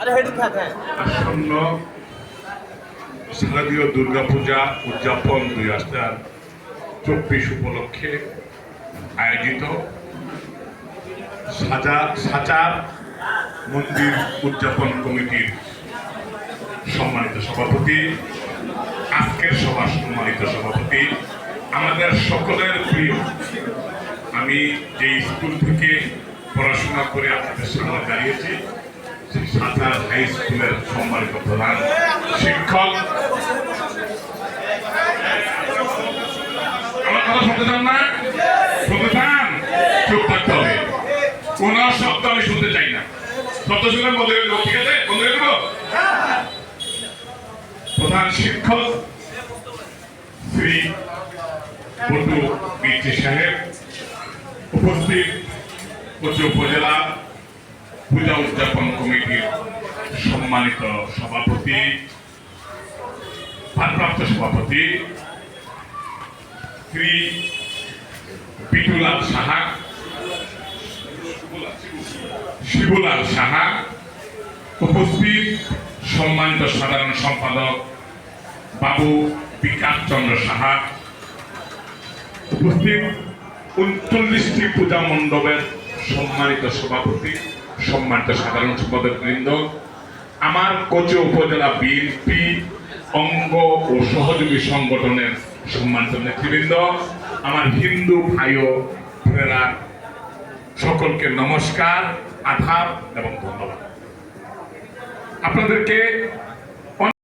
আসন্ন শারদীয় দুর্গাপূজা উদযাপন 2024 উপলক্ষে আয়োজিত সাজার মন্দির উদযাপন কমিটির সম্মানিত সভাপতি, আজকের সভার সম্মানিত সভাপতি, আমাদের সকলের প্রিয়, আমি যে স্কুল থেকে পড়াশোনা করে আপনাদের সামনে দাঁড়িয়েছি সাজার হাই স্কুলের সম্মানিত প্রধান শিক্ষক, আমার কথা শুনতে চান না? শুনতে চান? চুপ থাকতে হবে, কোন শব্দ আমি শুনতে চাই না। শব্দ শুনে বলে দেবো, ঠিক আছে? বলে দেবো। প্রধান শিক্ষক শ্রী বটু মির্জি সাহেব, উপস্থিত কোচি উপজেলা পূজা উদযাপন কমিটির সম্মানিত সভাপতি, ভারপ্রাপ্ত সভাপতি শ্রী পিটুলাল সাহা, শিবুলাল সাহা, উপস্থিত সম্মানিত সাধারণ সম্পাদক বাবু বিকাশ চন্দ্র সাহা, উপস্থিত 39টি পূজা মণ্ডপের সম্মানিত সভাপতি, সম্মানিত সাধারণ সম্পাদক বৃন্দ, আমার কোচি উপজেলা বিএনপি অঙ্গ ও সহযোগী সংগঠনের সম্মানিত নেতৃবৃন্দ, আমার হিন্দু ভাই ও বোনেরা, সকলকে নমস্কার, আদাব এবং ধন্যবাদ। আপনাদেরকে